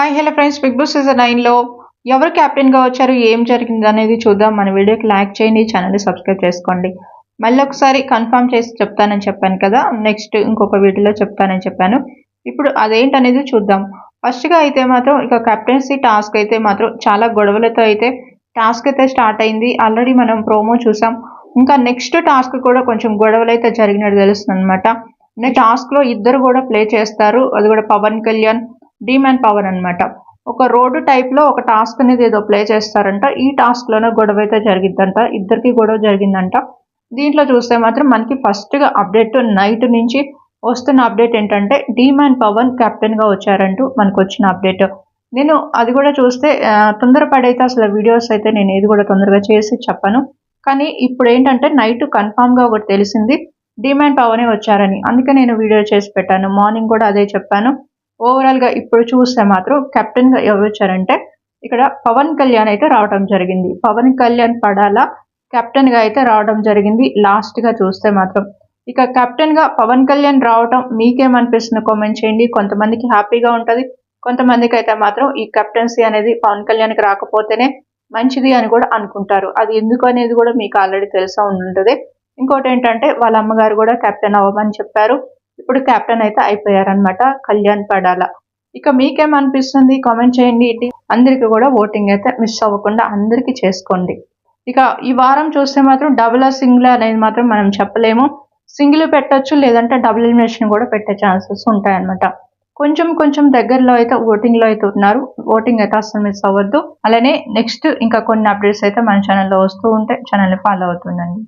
Hi hello friends, Bigg Boss season 9లో ఎవరు కెప్టెన్గా వచ్చారు, ఏం జరిగింది అనేది చూద్దాం. మన వీడియోకి లైక్ చేయండి, ఛానల్ని సబ్స్క్రైబ్ చేసుకోండి. మళ్ళీ ఒకసారి కన్ఫర్మ్ చేసి చెప్తానని చెప్పాను కదా, నెక్స్ట్ ఇంకొక వీడియోలో చెప్తానని చెప్పాను. ఇప్పుడు అదేంటనేది చూద్దాం. ఫస్ట్గా అయితే మాత్రం ఇక కెప్టెన్సీ టాస్క్ అయితే మాత్రం చాలా గొడవలతో అయితే టాస్క్ అయితే స్టార్ట్ అయింది. ఆల్రెడీ మనం ప్రోమో చూసాం. ఇంకా నెక్స్ట్ టాస్క్ కూడా కొంచెం గొడవలు అయితే జరిగినట్టు తెలుస్తుంది అనమాట. నెక్స్ట్ టాస్క్లో ఇద్దరు కూడా ప్లే చేస్తారు, అది కూడా పవన్ కళ్యాణ్ డీమ్యాన్ పవర్ అనమాట. ఒక రోడ్డు టైప్లో ఒక టాస్క్ అనేది ఏదో ప్లే చేస్తారంట. ఈ టాస్క్లోనే గొడవ అయితే జరిగిద్దంట, ఇద్దరికి గొడవ జరిగిందంట. దీంట్లో చూస్తే మాత్రం మనకి ఫస్ట్గా అప్డేట్ నైట్ నుంచి వస్తున్న అప్డేట్ ఏంటంటే డీమ్యాన్ పవన్ కెప్టెన్గా వచ్చారంటూ మనకు వచ్చిన అప్డేట్. నేను అది కూడా చూస్తే తొందరపడైతే అసలు వీడియోస్ అయితే నేను ఏది కూడా తొందరగా చేసి చెప్పను. కానీ ఇప్పుడు ఏంటంటే నైట్ కన్ఫామ్గా ఒకటి తెలిసింది, డీమ్యాన్ పవనే వచ్చారని. అందుకే నేను వీడియో చేసి పెట్టాను. మార్నింగ్ కూడా అదే చెప్పాను. ఓవరాల్గా ఇప్పుడు చూస్తే మాత్రం కెప్టెన్గా ఎవరు వచ్చారంటే ఇక్కడ పవన్ కళ్యాణ్ అయితే రావడం జరిగింది. పవన్ కళ్యాణ్ పడాలా కెప్టెన్గా అయితే రావడం జరిగింది. లాస్ట్గా చూస్తే మాత్రం ఇక కెప్టెన్గా పవన్ కళ్యాణ్ రావడం మీకేమనిపిస్తుందో కామెంట్ చేయండి. కొంతమందికి హ్యాపీగా ఉంటుంది, కొంతమందికి అయితే మాత్రం ఈ కెప్టెన్సీ అనేది పవన్ కళ్యాణ్కి రాకపోతేనే మంచిది అని కూడా అనుకుంటారు. అది ఎందుకు అనేది కూడా మీకు ఆల్రెడీ తెలిసే ఉంటుంది. ఇంకోటి ఏంటంటే వాళ్ళ అమ్మగారు కూడా కెప్టెన్ అవ్వమని చెప్పారు. ఇప్పుడు కెప్టెన్ అయితే అయిపోయారనమాట కళ్యాణ్ పడాల. ఇక మీకేమనిపిస్తుంది కామెంట్ చేయండి. అందరికి కూడా ఓటింగ్ అయితే మిస్ అవ్వకుండా అందరికీ చేసుకోండి. ఇక ఈ వారం చూస్తే మాత్రం డబుల్ సింగిల్ అనేది మాత్రం మనం చెప్పలేము. సింగిల్ పెట్టొచ్చు, లేదంటే డబుల్ ఎలిమినేషన్ కూడా పెట్టే ఛాన్సెస్ ఉంటాయన్నమాట. కొంచెం కొంచెం దగ్గరలో అయితే ఓటింగ్లో అయితే ఉన్నారు. ఓటింగ్ అయితే అస్సలు మిస్ అవ్వద్దు. అలానే నెక్స్ట్ ఇంకా కొన్ని అప్డేట్స్ అయితే మన ఛానల్లో వస్తూ ఉంటే ఛానల్ని ఫాలో అవుతుండండి.